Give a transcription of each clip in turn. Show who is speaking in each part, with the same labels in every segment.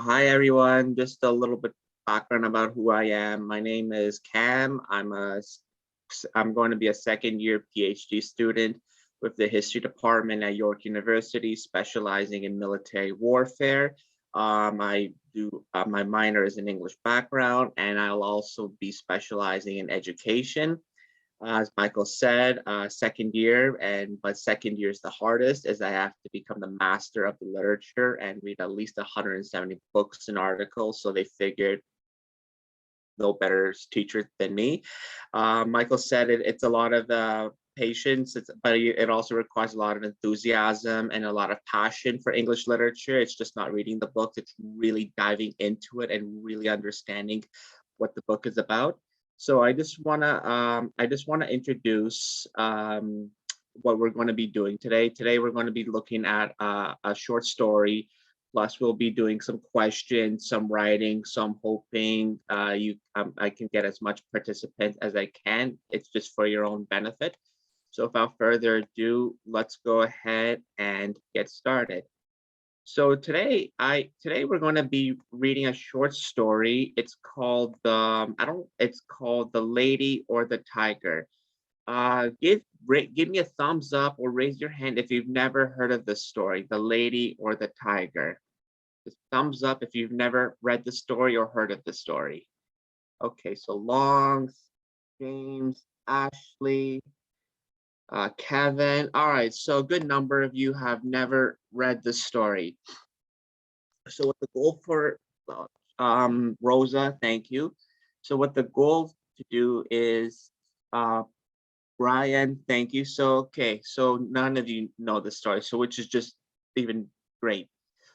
Speaker 1: Hi everyone, just a little bit background about who I am. My name is Cam. I'm going to be a second year PhD student with the history department at York University, specializing in military warfare. My minor is in English background, and I'll also be specializing in education. As Michael said, second year, but second year is the hardest, as I have to become the master of the literature and read at least 170 books and articles. So they figured no better teacher than me. Michael said it's a lot of patience, but it also requires a lot of enthusiasm and a lot of passion for English literature. It's just not reading the book; it's really diving into it and really understanding what the book is about. So I just wanna introduce what we're going to be doing today. Today we're going to be looking at a short story. Plus we'll be doing some questions, some writing. So I'm hoping I can get as much participants as I can. It's just for your own benefit. So without further ado, let's go ahead and get started. So today we're going to be reading a short story. It's called The Lady or the Tiger. Give me a thumbs up or raise your hand if you've never heard of this story, The Lady or the Tiger. Just thumbs up if you've never read the story or heard of the story. Okay, so Long, James, Ashley, Kevin. All right, so a good number of you have never read the story. So what the goal for Rosa, thank you. So what the goal to do is Brian, thank you. So okay, so none of you know the story, so which is just even great.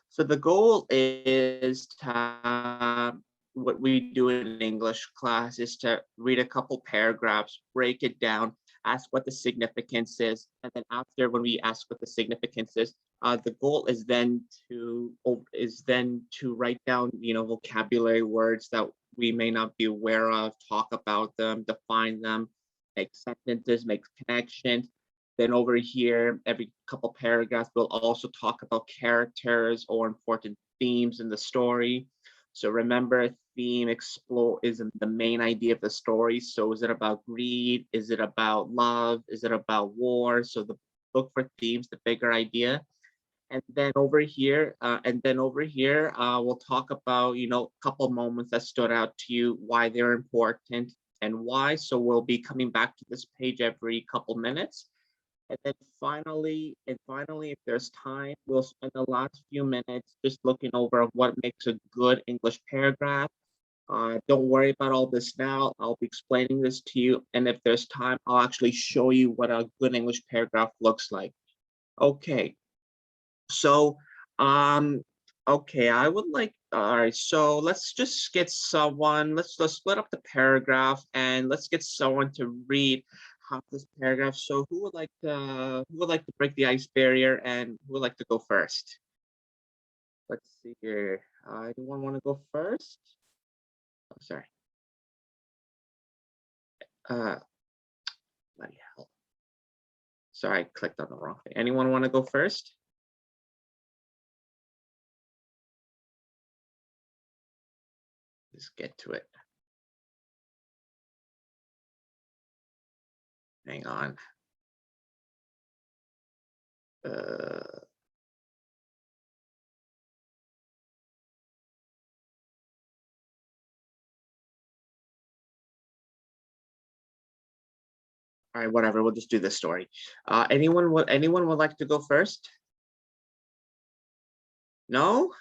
Speaker 1: So the goal is to what we do in English class is to read a couple paragraphs, break it down, ask what the significance is, and then after when we ask what the significance is, the goal is then to write down vocabulary words that we may not be aware of, talk about them, define them, make sentences, make connections. Then over here, every couple paragraphs, we'll also talk about characters or important themes in the story. So remember, theme is the main idea of the story. So is it about greed? Is it about love? Is it about war? So look for themes, the bigger idea. And then over here, we'll talk about, a couple moments that stood out to you, why they're important and why. So we'll be coming back to this page every couple minutes. And then finally, if there's time, we'll spend the last few minutes just looking over what makes a good English paragraph. Don't worry about all this now. I'll be explaining this to you. And if there's time, I'll actually show you what a good English paragraph looks like. Okay. So, okay, I would like, all right, so let's just get someone, let's split up the paragraph and let's get someone to read half this paragraph. So who would like to break the ice barrier and who would like to go first? Let's see here. Anyone want to go first? Oh, sorry. Bloody hell. Sorry, I clicked on the wrong thing. Anyone want to go first? Just get to it. Hang on. All right, whatever. We'll just do this story. Anyone would like to go first? No?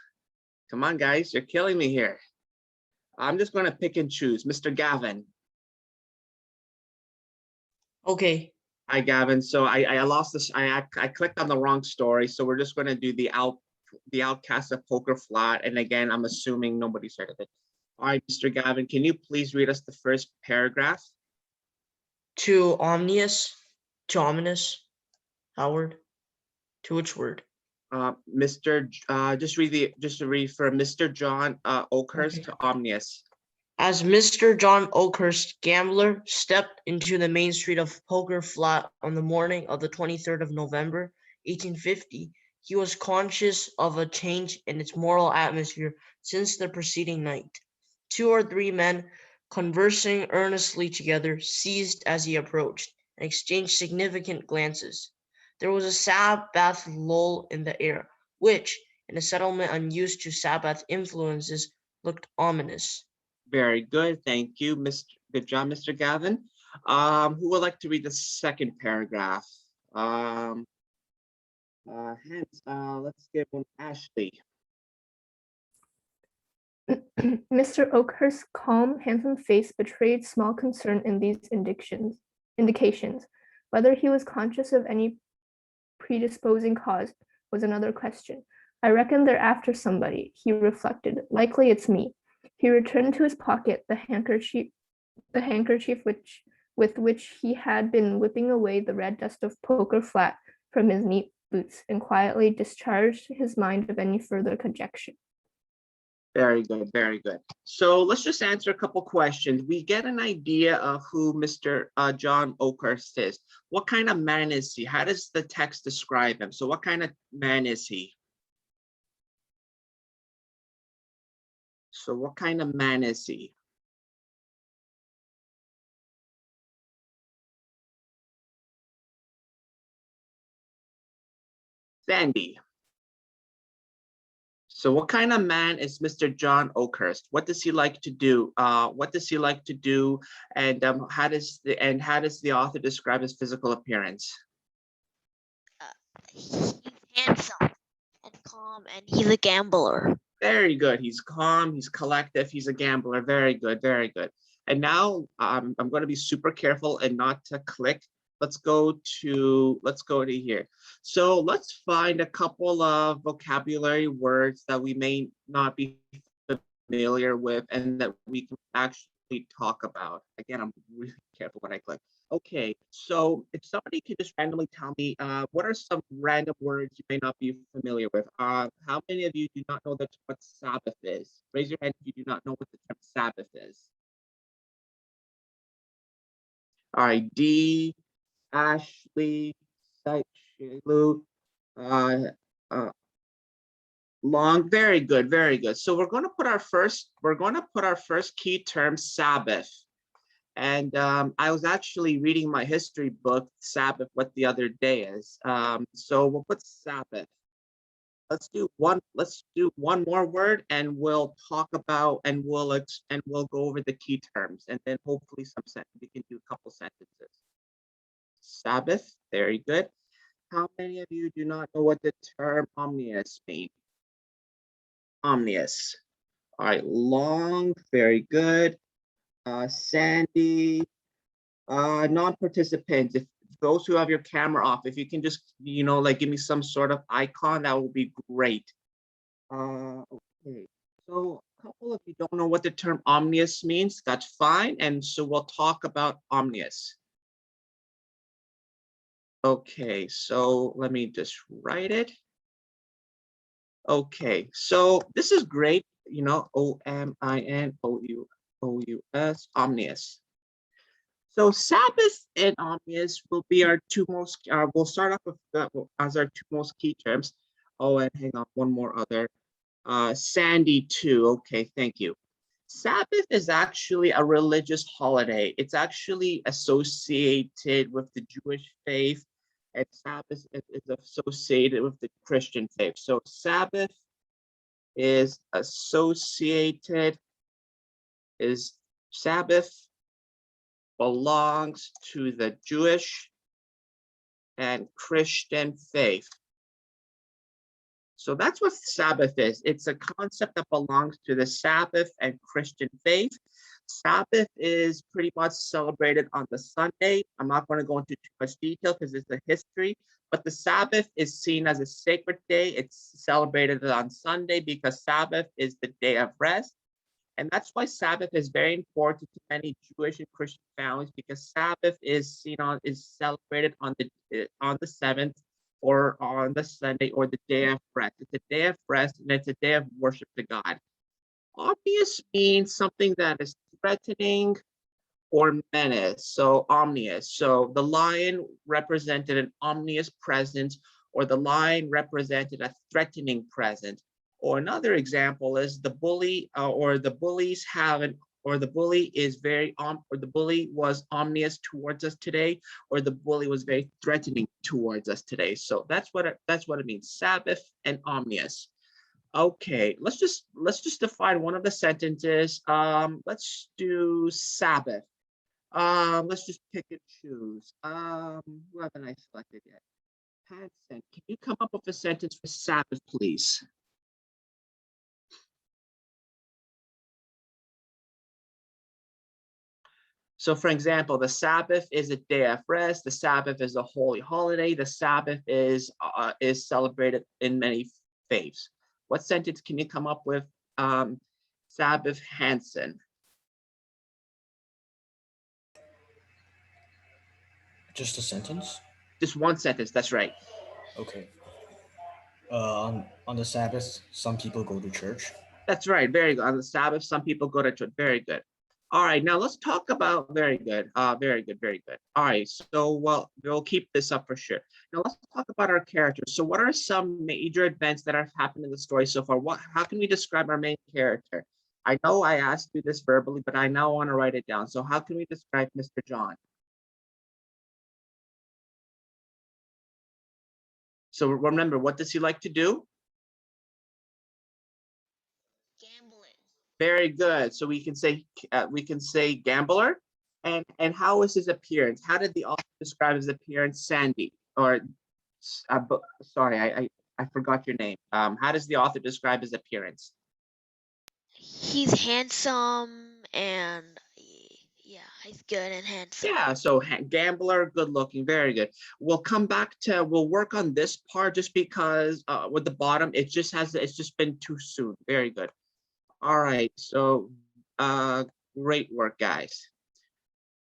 Speaker 1: Come on, guys. You're killing me here. I'm just going to pick and choose. Mr. Gavin.
Speaker 2: Okay.
Speaker 1: Hi, Gavin. So I lost this. I clicked on the wrong story. So we're just going to do the Outcast of Poker Flat. And again, I'm assuming nobody's heard of it. All right, Mr. Gavin, can you please read us the first paragraph?
Speaker 2: To ominous, Howard. To which word?
Speaker 1: Just to read for Mr. John Oakhurst, okay. To Omnius.
Speaker 2: As Mr. John Oakhurst, gambler, stepped into the main street of Poker Flat on the morning of the 23rd of November, 1850, He was conscious of a change in its moral atmosphere since the preceding night. 2 or 3 men, conversing earnestly together, ceased as he approached and exchanged significant glances. There was a Sabbath lull in the air, which, in a settlement unused to Sabbath influences, looked ominous.
Speaker 1: Very good. Thank you, Good job, Mr. Gavin. Who would like to read the second paragraph? Let's give one Ashley.
Speaker 3: Mr. Oakhurst's calm, handsome face betrayed small concern in these indications. Whether he was conscious of any predisposing cause was another question. I reckon they're after somebody, he reflected. Likely it's me. He returned to his pocket the handkerchief with which he had been whipping away the red dust of poker flat from his neat boots, and quietly discharged his mind of any further conjecture.
Speaker 1: Very good, very good. So let's just answer a couple questions. We get an idea of who Mr. John Oakhurst is. What kind of man is he? How does the text describe him? So what kind of man is he? So what kind of man is he? Sandy. So what kind of man is Mr. John Oakhurst? What does he like to do? What does he like to do? And how does the author describe his physical appearance?
Speaker 4: He's handsome and calm, and he's a gambler.
Speaker 1: Very good. He's calm, he's collective, he's a gambler. Very good, very good. And now I'm going to be super careful and not to click. Let's go to here. So let's find a couple of vocabulary words that we may not be familiar with and that we can actually talk about. Again, I'm really careful when I click. Okay, so if somebody could just randomly tell me, what are some random words you may not be familiar with? How many of you do not know what Sabbath is? Raise your hand if you do not know what the term Sabbath is. All right, D, Ashley, Shilu, Long, very good, very good. So we're going to put our first key term, Sabbath. And I was actually reading my history book, Sabbath, what the other day is. So we'll put Sabbath. Let's do one more word, and we'll talk about and we'll go over the key terms, and then hopefully we can do a couple sentences. Sabbath, very good. How many of you do not know what the term omnius means? Omnius. All right, Long, very good. Sandy, non-participants, if those who have your camera off, if you can just, like give me some sort of icon, that would be great. Okay, so a couple of you don't know what the term omnius means, that's fine. And so we'll talk about omnius. Okay, so let me just write it. Okay, so this is great, O-M-I-N-O-U-S, omnius. So Sabbath and omnius will be our two most, we'll start off with that as our two most key terms. Oh, and hang on, one more other. Sandy too, okay, thank you. Sabbath is actually a religious holiday. It's actually associated with the Jewish faith, and Sabbath is associated with the Christian faith. So Sabbath is Sabbath belongs to the Jewish and Christian faith. So that's what Sabbath is. It's a concept that belongs to the Sabbath and Christian faith. Sabbath is pretty much celebrated on the Sunday. I'm not going to go into too much detail because it's a history, but the Sabbath is seen as a sacred day. It's celebrated on Sunday because Sabbath is the day of rest. And that's why Sabbath is very important to many Jewish and Christian families, because Sabbath is celebrated on the 7th or on the Sunday or the day of rest. It's a day of rest and it's a day of worship to God. Omnius means something that is threatening or menace. So omnius. So the lion represented an omnious presence or the line represented a threatening present. Or another example is the bully, or the bullies have an, or the bully is very or the bully was ominous towards us today, or the bully was very threatening towards us today. So that's what it means, Sabbath and ominous. Okay, let's just define one of the sentences. Let's do Sabbath. Let's just pick and choose. Who haven't I selected yet? Hanson, can you come up with a sentence for Sabbath, please? So for example, the Sabbath is a day of rest. The Sabbath is a holy holiday. The Sabbath is celebrated in many faiths. What sentence can you come up with, Sabbath Hansen?
Speaker 5: Just a sentence?
Speaker 1: Just one sentence, that's right.
Speaker 5: Okay. On the Sabbath, some people go to church.
Speaker 1: That's right, very good. On the Sabbath, some people go to church, very good. All right, now let's talk about, very good, very good, very good. All right, so well, we'll keep this up for sure. Now let's talk about our characters. So what are some major events that have happened in the story so far? How can we describe our main character? I know I asked you this verbally, but I now want to write it down. So how can we describe Mr. John? So remember, what does he like to do?
Speaker 4: Gambling.
Speaker 1: Very good. So we can say gambler. And how is his appearance? How did the author describe his appearance, Sandy? Or sorry, I forgot your name. How does the author describe his appearance?
Speaker 4: He's handsome and yeah, he's good and handsome.
Speaker 1: Yeah, so gambler, good looking, very good. We'll come back to, we'll work on this part just because with the bottom, it's just been too soon. Very good. All right, so great work, guys.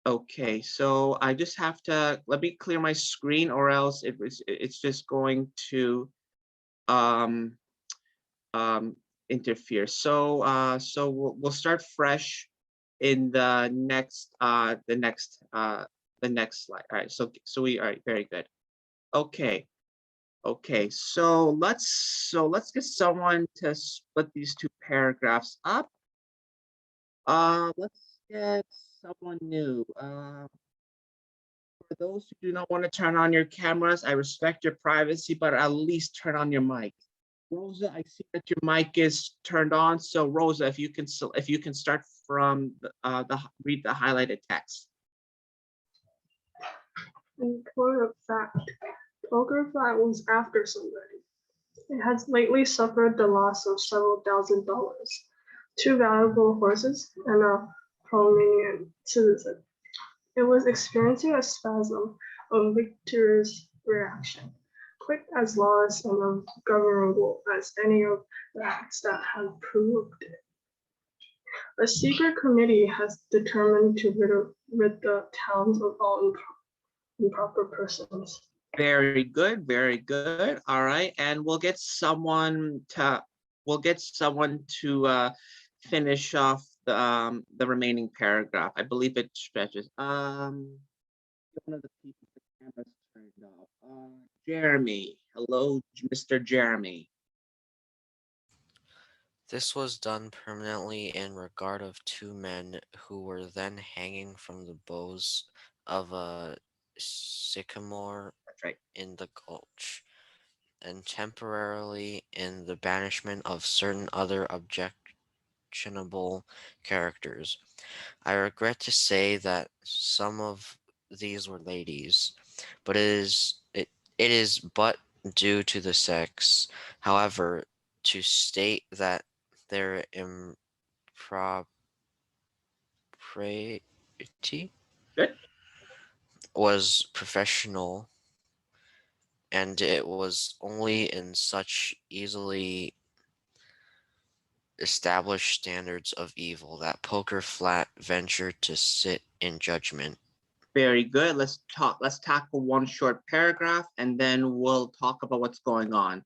Speaker 1: Okay, so I just have to, let me clear my screen or else it's just going to interfere. So we'll start fresh in the next slide. All right, so all right, very good. Okay, so let's get someone to split these two paragraphs up. Let's get someone new. For those who do not want to turn on your cameras, I respect your privacy, but at least turn on your mic. Rosa, I see that your mic is turned on. So Rosa, if you can start from read the highlighted text.
Speaker 6: In point of fact, Poker Flat was after somebody. It has lately suffered the loss of several $1,000, 2 valuable horses, and a prominent citizen. It was experiencing a spasm of victorious reaction, quick as lawless and ungovernable as any of the acts that have provoked it. A secret committee has determined to rid the towns of all improper persons.
Speaker 1: Very good, very good. All right, and we'll get someone to finish off the remaining paragraph. I believe it stretches. One of the people, the camera's turned off. Jeremy, hello, Mr. Jeremy.
Speaker 7: This was done permanently in regard of 2 men who were then hanging from the boughs of a sycamore
Speaker 1: Right.
Speaker 7: in the gulch, and temporarily in the banishment of certain other objectionable characters. I regret to say that some of these were ladies, but it is but due to the sex. However, to state that their impropriety
Speaker 1: Good.
Speaker 7: was professional, and it was only in such easily established standards of evil that Poker Flat ventured to sit in judgment.
Speaker 1: Very good. Let's tackle one short paragraph and then we'll talk about what's going on.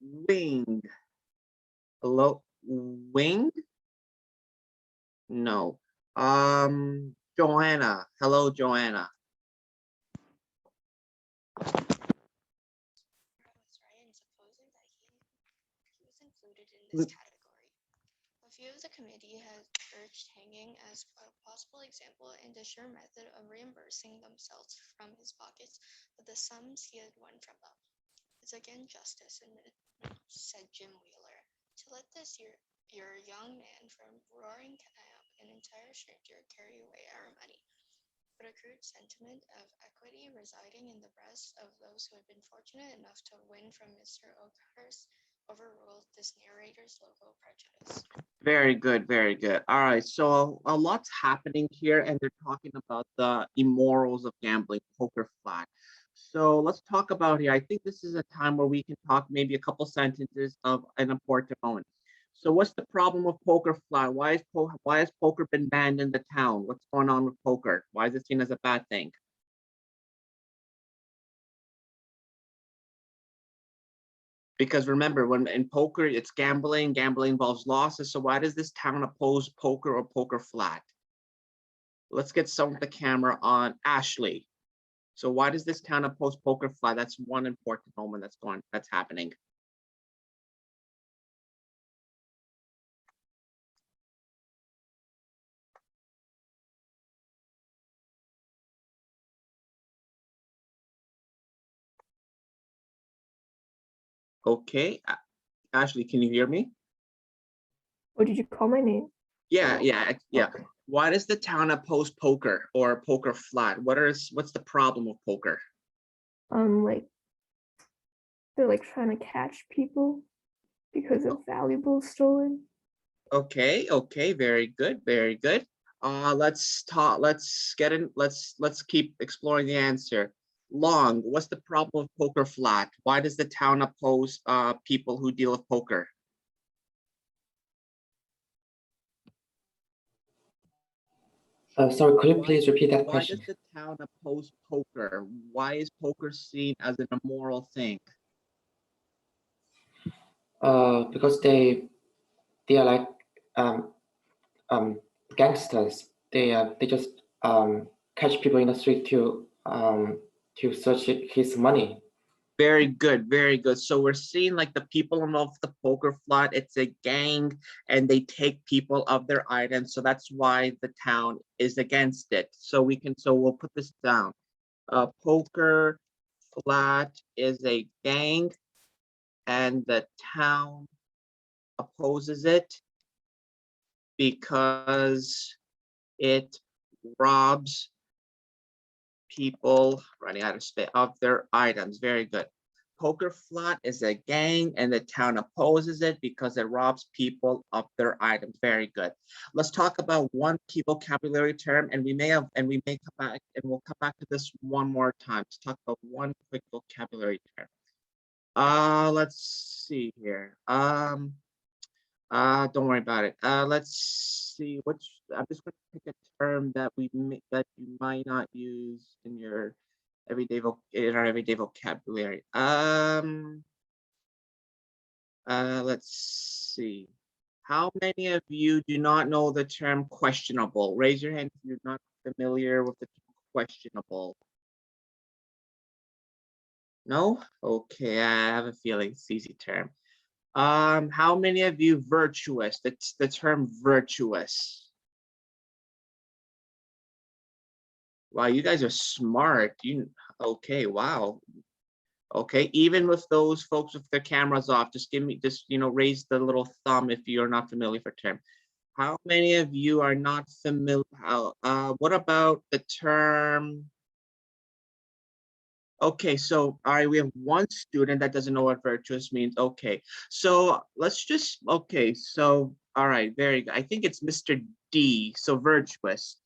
Speaker 1: Wing. Hello, Wing? No. Joanna. Hello, Joanna.
Speaker 4: this category. A few of the committee has urged hanging as a possible example and a sure method of reimbursing themselves from his pockets for the sums he had won from them. It's again justice, said Jim Wheeler, to let this your young man from roaring Camp, an entire stranger, carry away our money. But a crude sentiment of equity residing in the breasts of those who have been fortunate enough to win from Mr. Oakhurst overruled this narrator's local prejudice.
Speaker 1: Very good, very good. All right, so a lot's happening here, and they're talking about the immorals of gambling, poker flat. So let's talk about here. I think this is a time where we can talk maybe a couple sentences of an important moment. So what's the problem with poker flat? Why has poker been banned in the town? What's going on with poker? Why is it seen as a bad thing? Because remember, when in poker, it's gambling. Gambling involves losses. So why does this town oppose poker or poker flat? Let's get some of the camera on Ashley. So why does this town oppose poker flat? That's one important moment that's happening. Okay, Ashley, can you hear me?
Speaker 3: Or did you call my name?
Speaker 1: Yeah. Okay. Why does the town oppose poker or poker flat? What's the problem with poker?
Speaker 3: Like they're like trying to catch people because of valuables stolen.
Speaker 1: Okay, very good, very good. Let's keep exploring the answer. Long, what's the problem with poker flat? Why does the town oppose people who deal with poker?
Speaker 8: Sorry, could you please repeat that question?
Speaker 1: Why does the town oppose poker? Why is poker seen as an immoral thing?
Speaker 8: Because they are like gangsters. They just catch people in the street to search his money.
Speaker 1: Very good, very good. So we're seeing like the people involved with the poker flat, it's a gang and they take people of their items. So that's why the town is against it. So we'll put this down. Poker flat is a gang and the town opposes it because it robs people running out of space of their items. Very good. Poker flat is a gang and the town opposes it because it robs people of their items. Very good. Let's talk about one key vocabulary term, and we'll come back to this one more time to talk about one quick vocabulary term. Let's see here. Don't worry about it. Let's see I'm just going to pick a term that that you might not use in your everyday vocabulary. Let's see. How many of you do not know the term questionable? Raise your hand if you're not familiar with the term questionable. No? Okay, I have a feeling it's an easy term. How many of you virtuous? That's the term virtuous. Wow, you guys are smart. Okay, wow. Okay, even with those folks with their cameras off, just raise the little thumb if you're not familiar with the term. How many of you are not familiar? What about the term? Okay, so all right, we have one student that doesn't know what virtuous means. Okay, so all right, very good. I think it's Mr. D, so virtuous.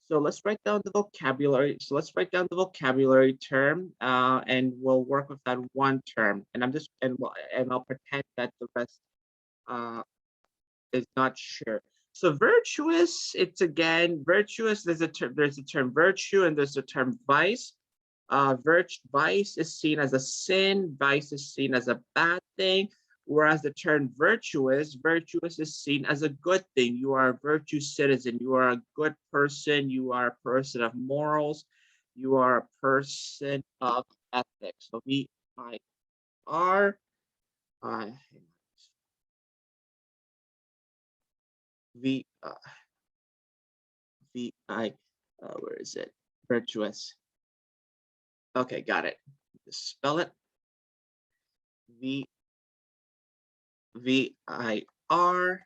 Speaker 1: So let's write down the vocabulary. So let's write down the vocabulary term, and we'll work with that one term. And I'll pretend that the rest is not sure. So virtuous, it's again virtuous. There's a term virtue, and there's a term vice. Vice is seen as a sin, vice is seen as a bad thing, whereas the term virtuous is seen as a good thing. You are a virtue citizen, you are a good person, you are a person of morals, you are a person of ethics. So VIR, where is it? Virtuous. Okay, got it. Just spell it. V-I-R.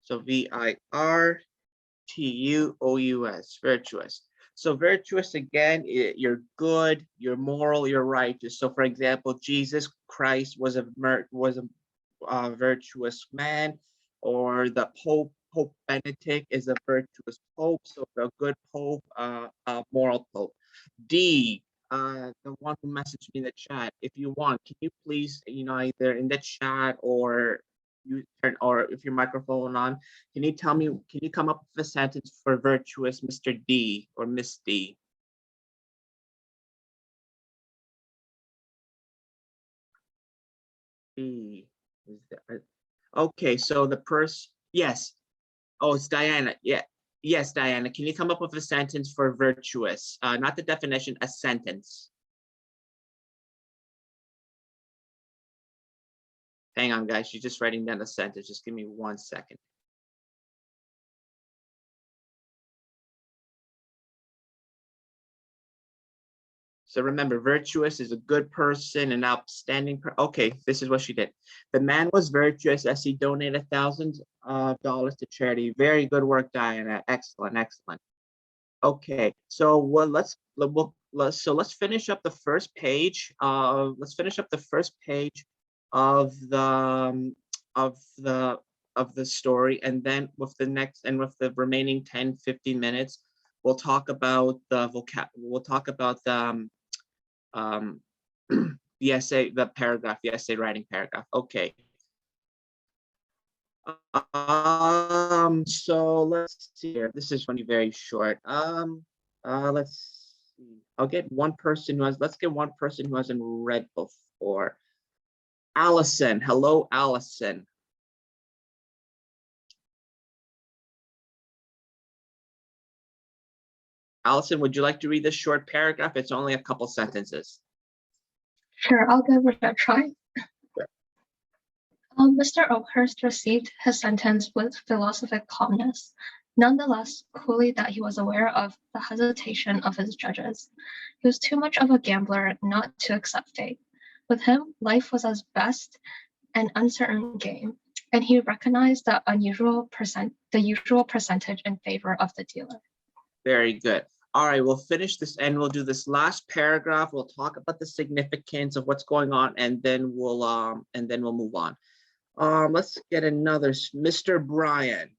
Speaker 1: So V-I-R-T-U-O-U-S, virtuous. So virtuous, again, you're good, you're moral, you're righteous. So for example, Jesus Christ was a virtuous man, or the Pope Benedict is a virtuous Pope. So a good Pope, a moral Pope. D, the one who messaged me in the chat, if you want, can you please, either in the chat or you turn, or if your microphone on, can you come up with a sentence for virtuous Mr. D or Miss D? D is there. Okay, so the person, yes. Oh, it's Diana. Yeah. Yes, Diana. Can you come up with a sentence for virtuous? Not the definition, a sentence. Hang on, guys. She's just writing down a sentence. Just give me 1 second. So remember, virtuous is a good person, an outstanding okay, this is what she did. The man was virtuous as he donated thousands of dollars to charity. Very good work, Diana. Excellent, excellent. Okay, so let's finish up the first page. Let's finish up the first page of the story, and then with the remaining 10-15 minutes, we'll talk about the we'll talk about the the essay, the paragraph, the essay writing paragraph. Okay. So let's see here. This is going to be very short. Let's see. Let's get one person who hasn't read before. Allison. Hello, Allison. Allison, would you like to read this short paragraph? It's only a couple sentences.
Speaker 9: Sure, I'll give it a try. Mr. Oakhurst received his sentence with philosophic calmness, nonetheless coolly that he was aware of the hesitation of his judges. He was too much of a gambler not to accept fate. With him, life was at best an uncertain game, and he recognized the usual percentage in favor of the dealer.
Speaker 1: Very good. All right, we'll finish this and we'll do this last paragraph. We'll talk about the significance of what's going on, and then we'll move on. Let's get another Mr. Brian.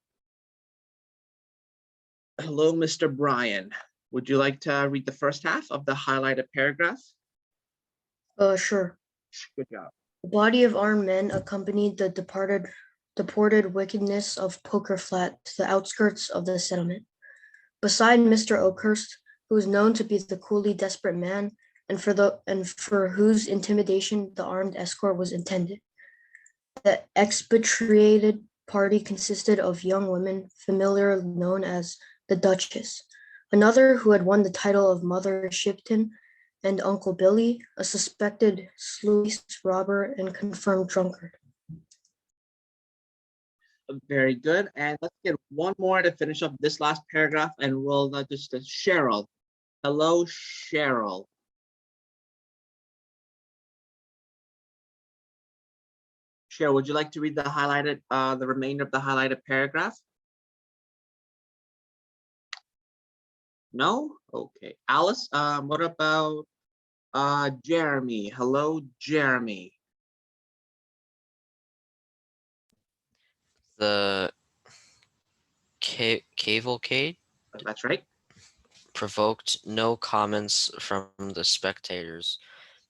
Speaker 1: Hello, Mr. Brian. Would you like to read the first half of the highlighted paragraph?
Speaker 2: Sure.
Speaker 1: Good job.
Speaker 2: The body of armed men accompanied the deported wickedness of Poker Flat to the outskirts of the settlement. Beside Mr. Oakhurst, who was known to be the coolly desperate man, and for whose intimidation the armed escort was intended, the expatriated party consisted of young women familiarly known as the Duchess, another who had won the title of Mother Shipton, and Uncle Billy, a suspected sluice robber and confirmed drunkard.
Speaker 1: Very good. And let's get one more to finish up this last paragraph, and we'll just Cheryl. Hello, Cheryl. Cheryl, would you like to read the highlighted, the remainder of the highlighted paragraph? No? Okay. Alice, what about Jeremy? Hello, Jeremy.
Speaker 7: The cavalcade,
Speaker 1: that's right,
Speaker 7: provoked no comments from the spectators,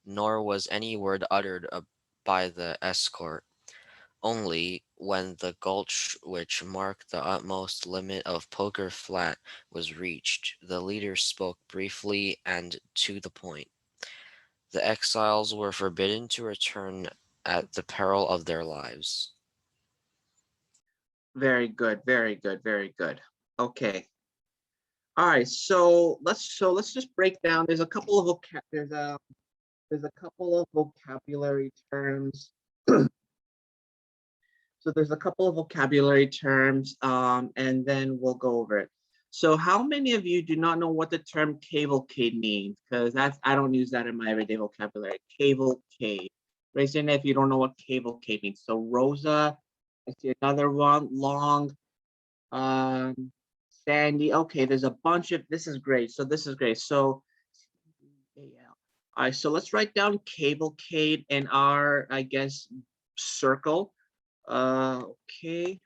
Speaker 7: nor was any word uttered by the escort. Only when the gulch which marked the utmost limit of Poker Flat was reached, the leader spoke briefly and to the point. The exiles were forbidden to return at the peril of their lives.
Speaker 1: Very good, very good, very good. Okay. All right, so let's just break down. There's a couple of vocabulary terms So there's a couple of vocabulary terms, and then we'll go over it. So how many of you do not know what the term cavalcade means? Because I don't use that in my everyday vocabulary. Cavalcade. Raise your hand if you don't know what cavalcade means. So Rosa, I see another one, long, Sandy. Okay, there's a bunch of, this is great. So this is great. So, all right, so let's write down cavalcade in our, I guess, circle. Okay,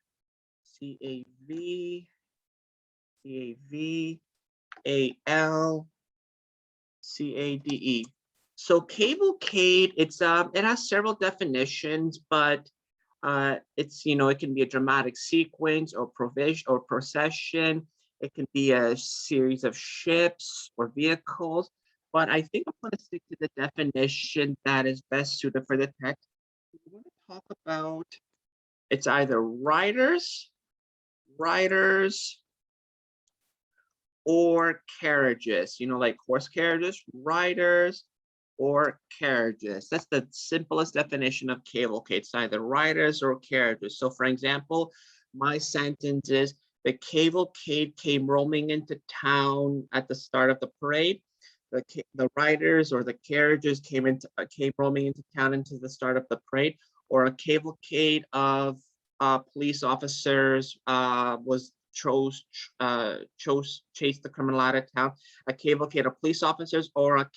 Speaker 1: C-A-V, C-A-V-A-L, C-A-D-E. So cavalcade, it has several definitions, but it's, it can be a dramatic sequence or provision or procession. It can be a series of ships or vehicles, but I think I'm going to stick to the definition that is best suited for the text. We're going to talk about, it's either riders, or carriages, like horse carriages, riders, or carriages. That's the simplest definition of cavalcade. It's either riders or carriages. So for example, my sentence is, the cavalcade came roaming into town at the start of the parade. The riders or the carriages came roaming into town into the start of the parade. Or a cavalcade of police officers chased the criminal out of town. A cavalcade of police officers or a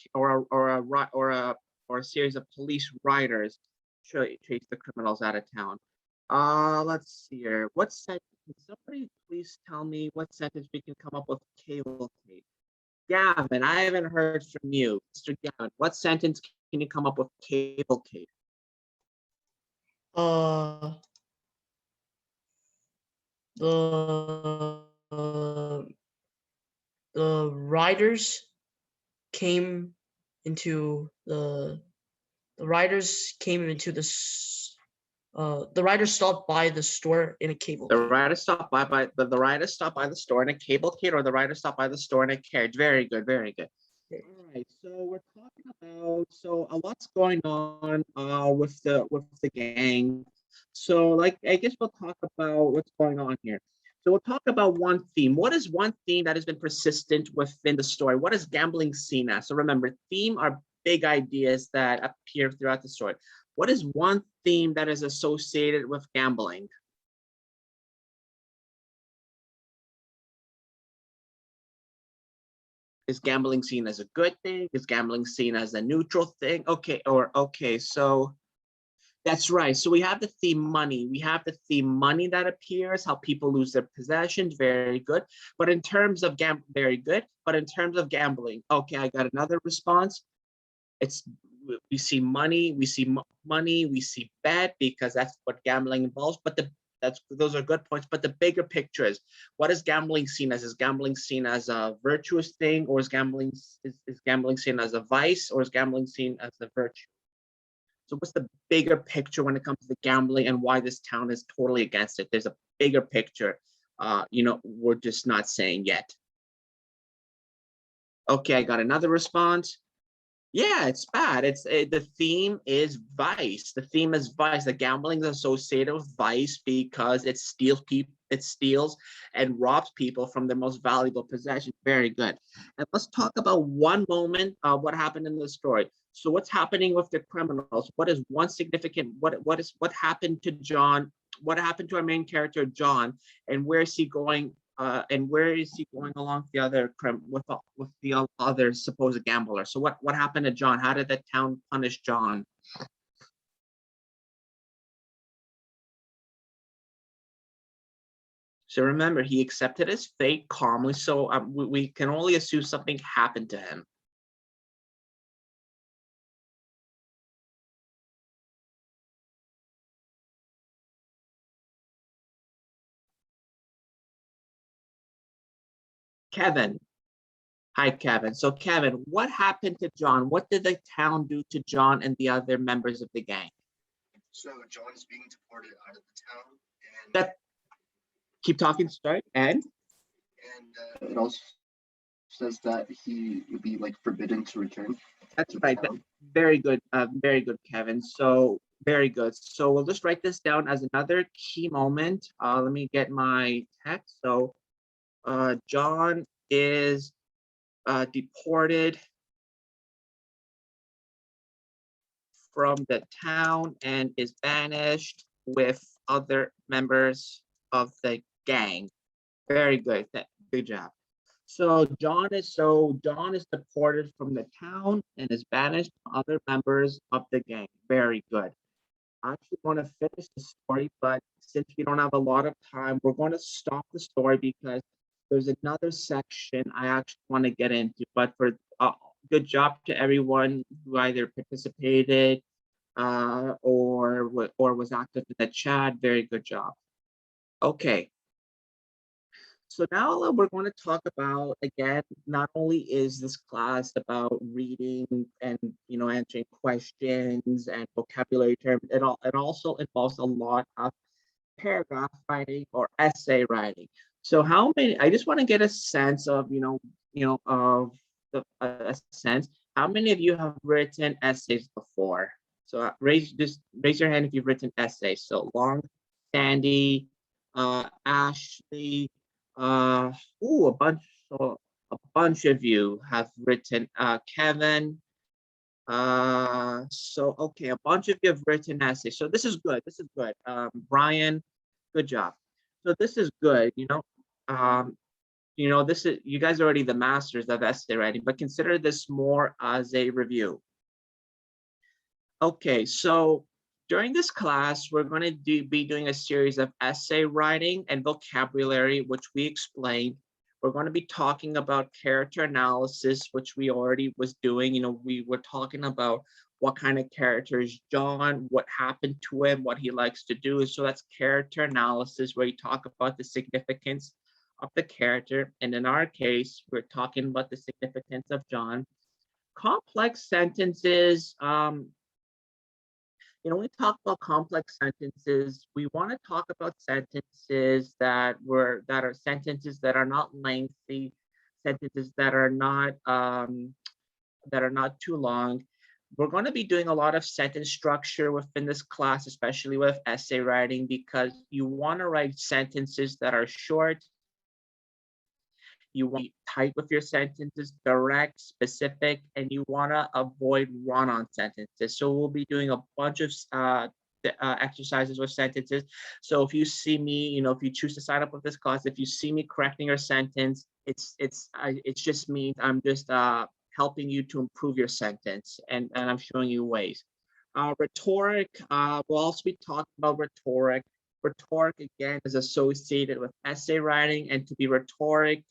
Speaker 1: series of police riders chased the criminals out of town. Let's see here. What sentence? Can somebody please tell me what sentence we can come up with cavalcade? Gavin, I haven't heard from you. Mr. Gavin, what sentence can you come up with cavalcade?
Speaker 2: The riders came into the riders stopped by the store in a cavalcade.
Speaker 1: The riders stopped by the store in a cavalcade, or the riders stopped by the store in a carriage. Very good, very good.
Speaker 2: Okay.
Speaker 1: All right, so we're talking about, a lot's going on with the gang. So I guess we'll talk about what's going on here. So we'll talk about one theme. What is one theme that has been persistent within the story? What is gambling seen as? So remember, theme are big ideas that appear throughout the story. What is one theme that is associated with gambling? Is gambling seen as a good thing? Is gambling seen as a neutral thing? Okay, so that's right. So we have the theme money. We have the theme money that appears, how people lose their possessions. Very good. But in terms of very good. But in terms of gambling, okay, I got another response. We see money, we see bet, because that's what gambling involves. But those are good points. But the bigger picture is, what is gambling seen as? Is gambling seen as a virtuous thing, or is gambling seen as a vice, or is gambling seen as a virtue? So what's the bigger picture when it comes to gambling, and why this town is totally against it? There's a bigger picture. We're just not saying yet. Okay, I got another response. Yeah, it's bad. The theme is vice. The theme is vice. The gambling is associated with vice because it steals and robs people from their most valuable possession. Very good. And let's talk about one moment what happened in the story. So what's happening with the criminals? What is one significant, what happened to John? What happened to our main character, John? And where is he going? And where is he going along the other with the other supposed gambler? So what happened to John? How did the town punish John? So remember, he accepted his fate calmly. So we can only assume something happened to him. Kevin. Hi, Kevin. So Kevin, what happened to John? What did the town do to John and the other members of the gang?
Speaker 10: So John is being deported out of the town, and
Speaker 1: keep talking, start, and
Speaker 10: it also says that he would be forbidden to return.
Speaker 1: That's right. Very good, Kevin. So Very good. So we'll just write this down as another key moment. Let me get my text. So John is deported from the town and is banished with other members of the gang. Very good. Good job. So John is deported from the town and is banished from other members of the gang. Very good. I actually want to finish the story, but since we don't have a lot of time, we're going to stop the story because there's another section I actually want to get into. But for good job to everyone who either participated or was active in the chat. Very good job. Okay. So now we're going to talk about, again, not only is this class about reading and, you know, answering questions and vocabulary terms, it also involves a lot of paragraph writing or essay writing. So how many, I just want to get a sense of, of a sense, how many of you have written essays before? So raise your hand if you've written essays. So Long, Sandy, Ashley, a bunch of you have written, Kevin. So okay, a bunch of you have written essays. So this is good. This is good. Brian, good job. So this is good. This is, you guys are already the masters of essay writing, but consider this more as a review. Okay, so during this class, we're going to be doing a series of essay writing and vocabulary, which we explained. We're going to be talking about character analysis, which we already was doing. We were talking about what kind of character is John, what happened to him, what he likes to do. So that's character analysis, where you talk about the significance of the character. And in our case, we're talking about the significance of John. Complex sentences, when we talk about complex sentences, we want to talk about sentences that are sentences that are not lengthy, sentences that are not too long. We're going to be doing a lot of sentence structure within this class, especially with essay writing, because you want to write sentences that are short. You want to be tight with your sentences, direct, specific, and you want to avoid run-on sentences. So we'll be doing a bunch of exercises with sentences. So if you see me, if you choose to sign up with this class, if you see me correcting your sentence, it just means I'm just helping you to improve your sentence, and I'm showing you ways. Rhetoric, we'll also be talking about rhetoric. Rhetoric, again, is associated with essay writing, and to be rhetoric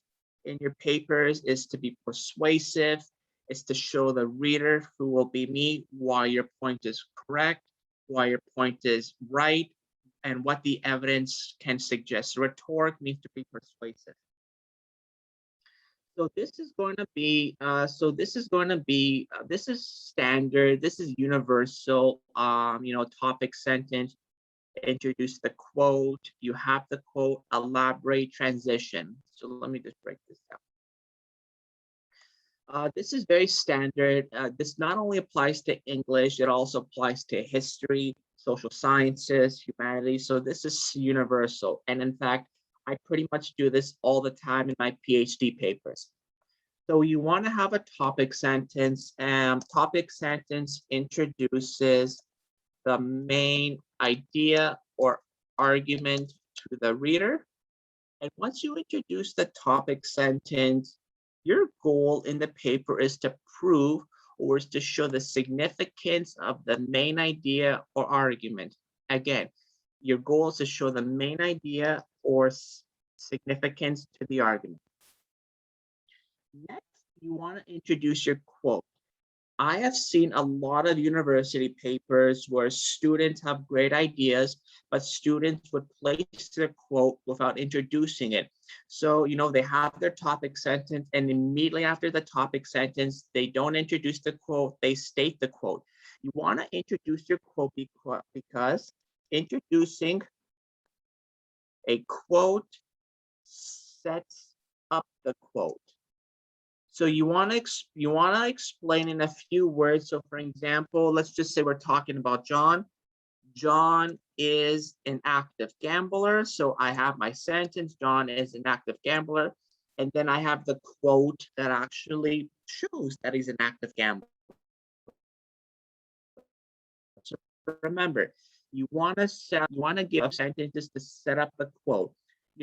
Speaker 1: in your papers is to be persuasive, is to show the reader, who will be me, why your point is correct, why your point is right, and what the evidence can suggest. So rhetoric means to be persuasive. So this is going to be, this is standard, this is universal, topic sentence. Introduce the quote, you have the quote, elaborate, transition. So let me just break this down. This is very standard. This not only applies to English, it also applies to history, social sciences, humanities. So this is universal. And in fact, I pretty much do this all the time in my PhD papers. So you want to have a topic sentence, and topic sentence introduces the main idea or argument to the reader. And once you introduce the topic sentence, your goal in the paper is to prove or is to show the significance of the main idea or argument. Again, your goal is to show the main idea or significance to the argument. Next, you want to introduce your quote. I have seen a lot of university papers where students have great ideas, but students would place their quote without introducing it. So, they have their topic sentence, and immediately after the topic sentence, they don't introduce the quote, they state the quote. You want to introduce your quote because introducing a quote sets up the quote. So you want to explain in a few words. So for example, let's just say we're talking about John. John is an active gambler. So I have my sentence, John is an active gambler. And then I have the quote that actually shows that he's an active gambler. So remember, you want to give sentences to set up the quote.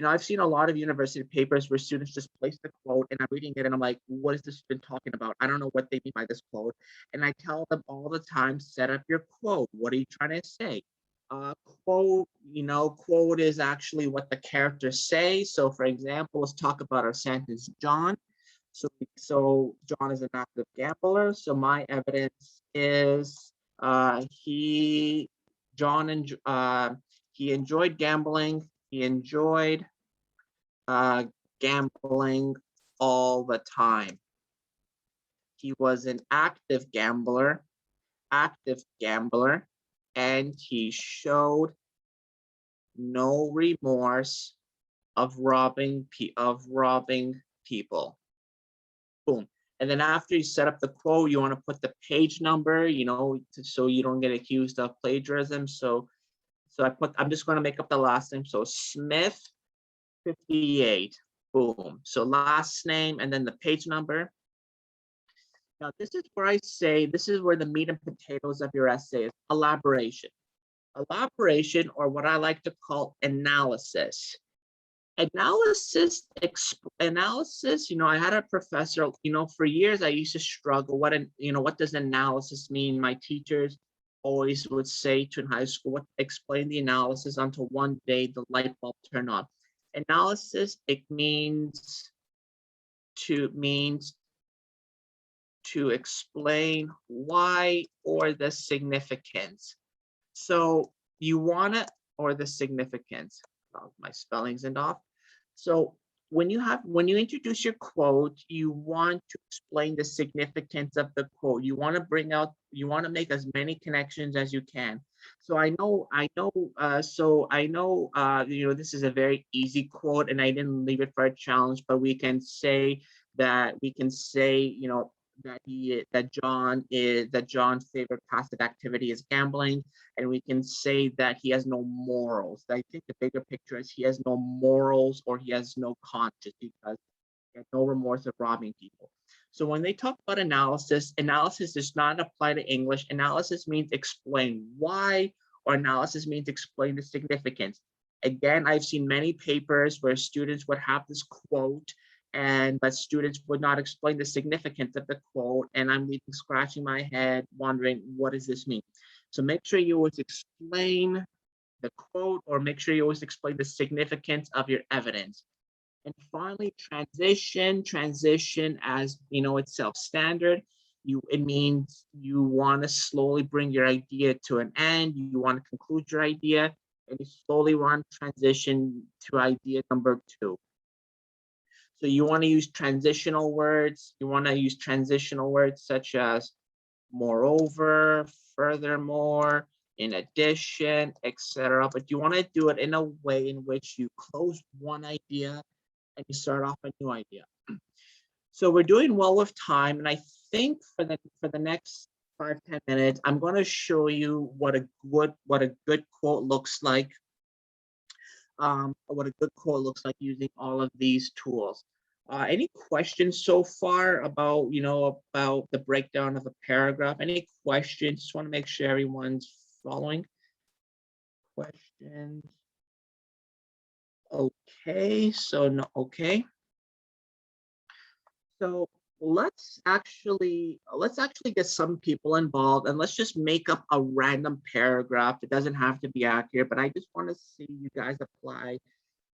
Speaker 1: I've seen a lot of university papers where students just place the quote and I'm reading it and I'm like, what has this been talking about? I don't know what they mean by this quote. And I tell them all the time, set up your quote. What are you trying to say? Quote, quote is actually what the characters say. So for example, let's talk about our sentence, John. So John is an active gambler. So my evidence is he enjoyed gambling. He enjoyed gambling all the time. He was an active gambler, and he showed no remorse of robbing people. Boom. And then after you set up the quote, you want to put the page number, so you don't get accused of plagiarism. So I'm just going to make up the last name. So Smith 58. Boom. So last name and then the page number. Now this is where I say this is where the meat and potatoes of your essay is. Elaboration, or what I like to call analysis. Analysis. I had a professor. For years I used to struggle. What does analysis mean? My teachers always would say to in high school, explain the analysis until one day the light bulb turned on. Analysis, it means to explain why or the significance. So you want to, or the significance. Oh, my spelling's off. So when you introduce your quote, you want to explain the significance of the quote. You want to make as many connections as you can. So I know, this is a very easy quote and I didn't leave it for a challenge, but we can say, that John's favorite passive activity is gambling, and we can say that he has no morals. I think the bigger picture is he has no morals or he has no conscience because he has no remorse of robbing people. So when they talk about analysis does not apply to English. Analysis means explain why, or analysis means explain the significance. Again, I've seen many papers where students would have this quote but students would not explain the significance of the quote, and I'm scratching my head wondering, what does this mean? So make sure you always explain the quote, or make sure you always explain the significance of your evidence. And finally, transition as it's self-standard. It means you want to slowly bring your idea to an end, you want to conclude your idea, and you slowly want to transition to idea number 2. So you want to use transitional words. You want to use transitional words such as moreover, furthermore, in addition, etc. But you want to do it in a way in which you close one idea and you start off a new idea. So we're doing well with time, and I think for the next 5-10 minutes, I'm going to show you what a good quote looks like. What a good quote looks like using all of these tools. Any questions so far about the breakdown of a paragraph? Any questions? Just want to make sure everyone's following. Questions? Okay, so no, okay. So let's actually get some people involved, and let's just make up a random paragraph. It doesn't have to be accurate, but I just want to see you guys apply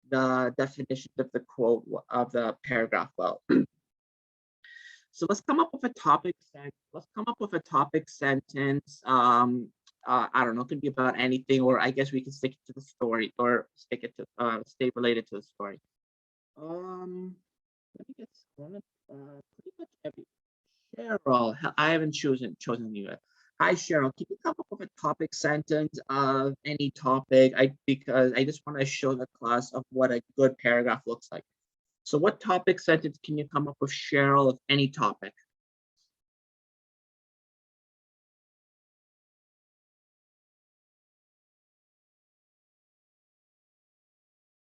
Speaker 1: the definition of the quote of the paragraph well. So let's come up with a topic sentence. I don't know, it could be about anything, or I guess we can stick it to the story, or stay related to the story. Let me get one. Pretty much every. Cheryl, I haven't chosen you yet. Hi Cheryl, can you come up with a topic sentence of any topic? Because I just want to show the class of what a good paragraph looks like. So what topic sentence can you come up with, Cheryl, of any topic?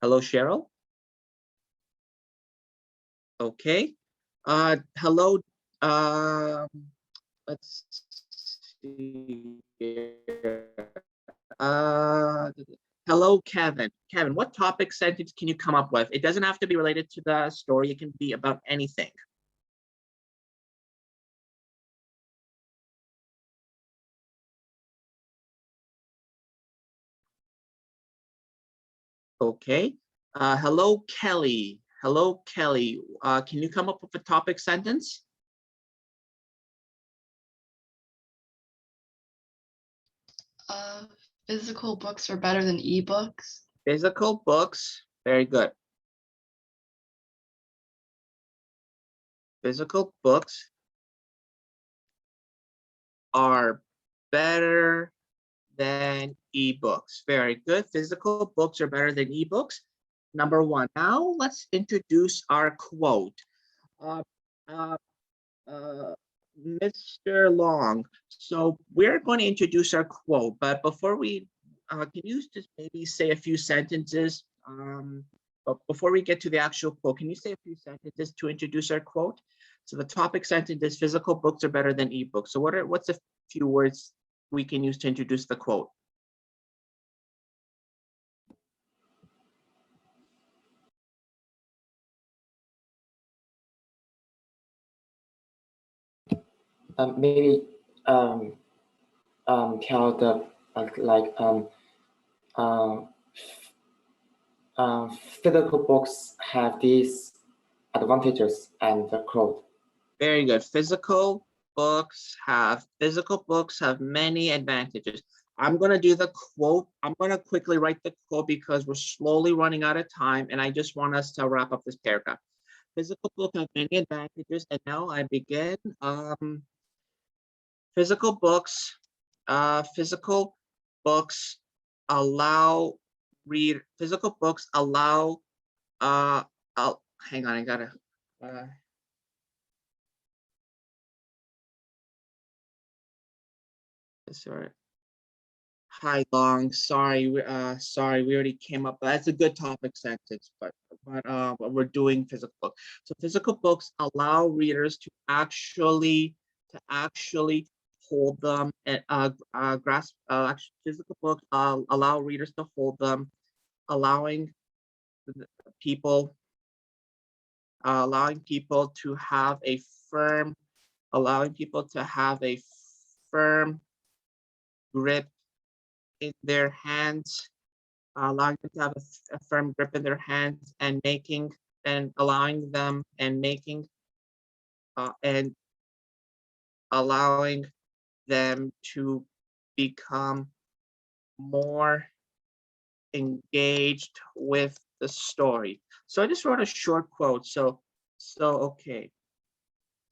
Speaker 1: Hello, Cheryl. Okay. Hello. Let's see here. Hello, Kevin. Kevin, what topic sentence can you come up with? It doesn't have to be related to the story. It can be about anything. Okay. Hello, Kelly. Hello, Kelly. Can you come up with a topic sentence?
Speaker 11: Physical books are better than ebooks.
Speaker 1: Physical books. Very good. Physical books are better than ebooks. Very good. Physical books are better than ebooks. Number one. Now let's introduce our quote. Mr. Long. So we're going to introduce our quote, but before we, can you just maybe say a few sentences? But before we get to the actual quote, can you say a few sentences to introduce our quote? So the topic sentence is physical books are better than ebooks. So what's a few words we can use to introduce the quote?
Speaker 8: Maybe tell the physical books have these advantages and the quote.
Speaker 1: Very good. Physical books have many advantages. I'm going to do the quote. I'm going to quickly write the quote because we're slowly running out of time, and I just want us to wrap up this paragraph. Physical books have many advantages, and now I begin. Physical books allow hang on, I gotta sorry. Hi, Long. Sorry, we already came up. That's a good topic sentence, but we're doing physical books. So physical books allow readers to actually hold them and grasp. Physical books allow readers to hold them, allowing people to have a firm grip in their hands, allowing them to have a firm grip in their hands, and allowing them to become more engaged with the story. So I just wrote a short quote. So okay.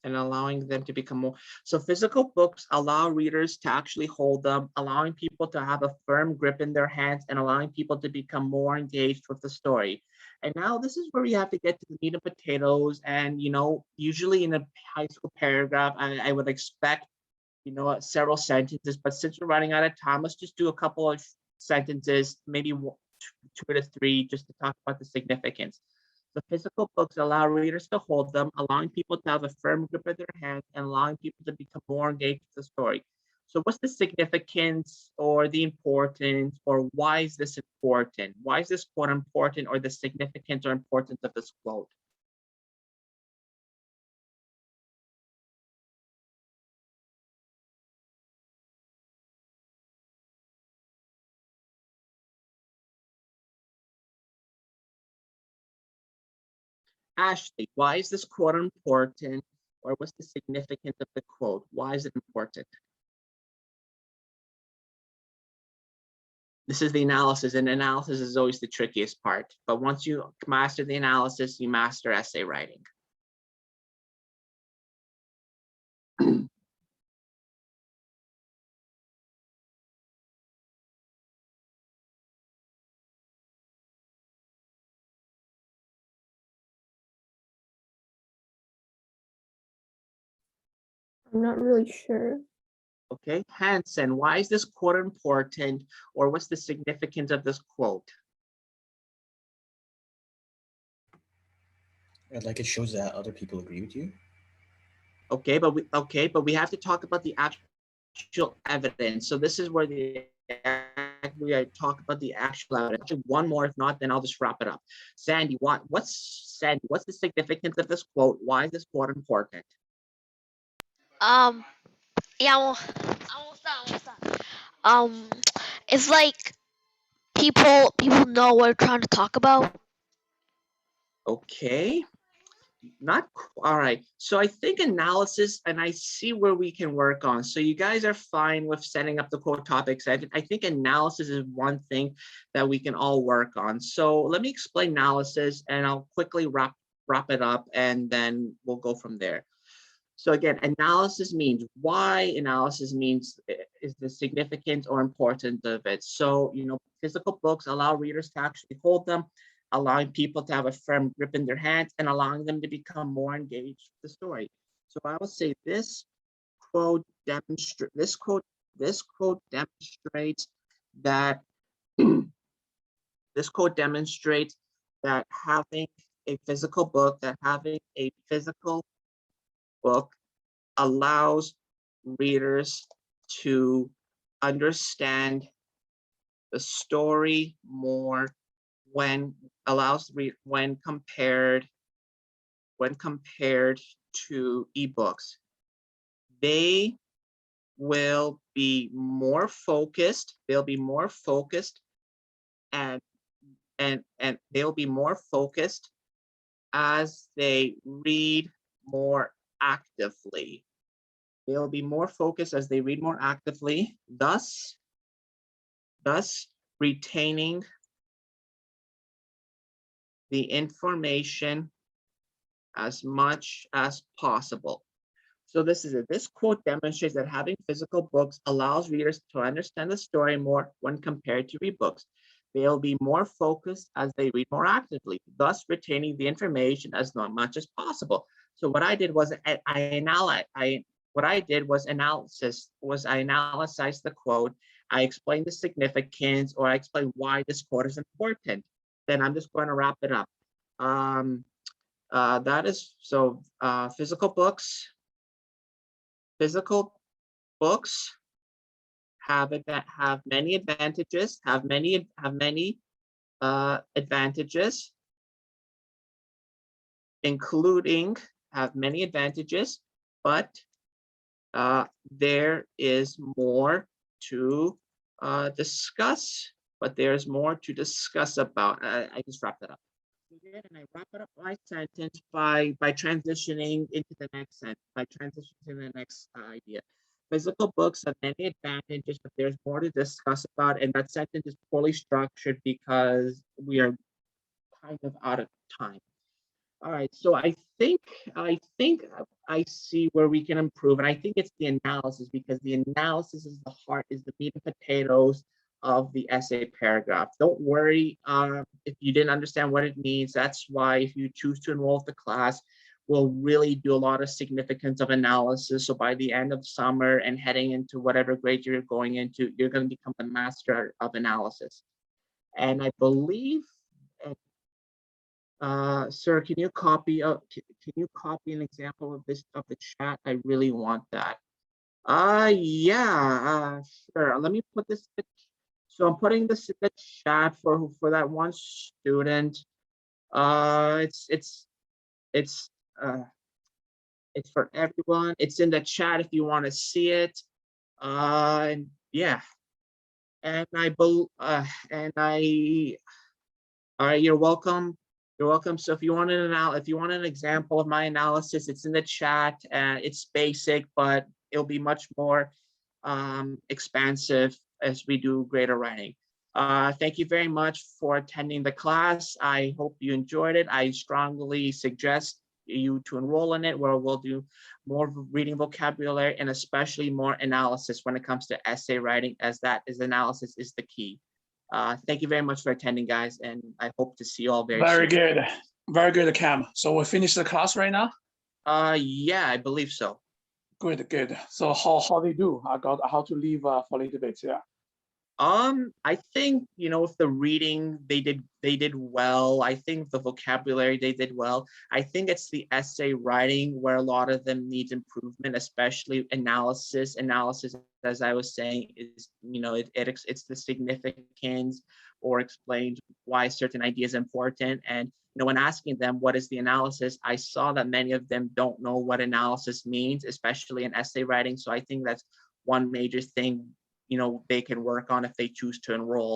Speaker 1: And allowing them to become more. So physical books allow readers to actually hold them, allowing people to have a firm grip in their hands, and allowing people to become more engaged with the story. And now this is where we have to get to the meat and potatoes. And, usually in a high school paragraph, I would expect, several sentences, but since we're running out of time, let's just do a couple of sentences, maybe 2 to 3, just to talk about the significance. The physical books allow readers to hold them, allowing people to have a firm grip in their hands, and allowing people to become more engaged with the story. So what's the significance or the importance, or why is this important? Why is this quote important, or the significance or importance of this quote? Ashley, why is this quote important, or what's the significance of the quote? Why is it important? This is the analysis, and analysis is always the trickiest part. But once you master the analysis, you master essay writing.
Speaker 3: I'm not really sure.
Speaker 1: Okay, Hanson, why is this quote important, or what's the significance of this quote?
Speaker 5: Like it shows that other people agree with you.
Speaker 1: Okay, but we have to talk about the actual evidence. So this is where we talk about the actual evidence. One more, if not, then I'll just wrap it up. Sandy, what's the significance of this quote? Why is this quote important?
Speaker 12: Yeah, it's like people know what we're trying to talk about.
Speaker 1: Okay. All right. So I think analysis, and I see where we can work on. So you guys are fine with setting up the quote topics. I think analysis is one thing that we can all work on. So let me explain analysis, and I'll quickly wrap it up, and then we'll go from there. So again, analysis means why. Analysis means is the significance or importance of it. So, you know, physical books allow readers to actually hold them, allowing people to have a firm grip in their hands and allowing them to become more engaged with the story. So I will say this quote demonstrates that this quote demonstrates that having a physical book allows readers to understand the story more when compared to ebooks. They will be more focused. They'll be more focused and they'll be more focused as they read more actively. They'll be more focused as they read more actively, thus retaining the information as much as possible. So this quote demonstrates that having physical books allows readers to understand the story more when compared to ebooks. They'll be more focused as they read more actively, thus retaining the information as much as possible. So what I did was I analyzed the quote. I explained the significance, or I explained why this quote is important. Then I'm just going to wrap it up. That is so. Physical books have many advantages. But there is more to discuss. There's more to discuss about. I just wrapped that up. And I wrap it up my sentence by transitioning into the next sentence, by transitioning to the next idea. Physical books have many advantages, but there's more to discuss about, and that sentence is poorly structured because we are kind of out of time. All right, so I think I see where we can improve, and I think it's the analysis, because the analysis is the heart, is the meat and potatoes of the essay paragraph. Don't worry if you didn't understand what it means. That's why if you choose to enroll with the class, we'll really do a lot of significance of analysis. So by the end of summer and heading into whatever grade you're going into, you're going to become the master of analysis. And I believe, sir, can you copy an example of this of the chat? I really want that. Yeah, sure. Let me put this. So I'm putting this in the chat for that one student. It's for everyone. It's in the chat if you want to see it. Yeah. And all right, you're welcome. You're welcome. So if you want an example of my analysis, it's in the chat. It's basic, but it'll be much more expansive as we do greater writing. Thank you very much for attending the class. I hope you enjoyed it. I strongly suggest you to enroll in it, where we'll do more reading vocabulary and especially more analysis when it comes to essay writing, as analysis is the key. Thank you very much for attending, guys, and I hope to see you all very soon.
Speaker 13: Very good, Cam. So we finished the class right now?
Speaker 1: Yeah, I believe so.
Speaker 13: Good. So how they do? I got how to leave for a little bit, yeah.
Speaker 1: I think, if the reading they did well. I think the vocabulary they did well. I think it's the essay writing where a lot of them needs improvement, especially analysis. Analysis, as I was saying, is it's the significance or explains why certain idea is important. And when asking them what is the analysis, I saw that many of them don't know what analysis means, especially in essay writing. So I think that's one major thing they can work on if they choose to enroll.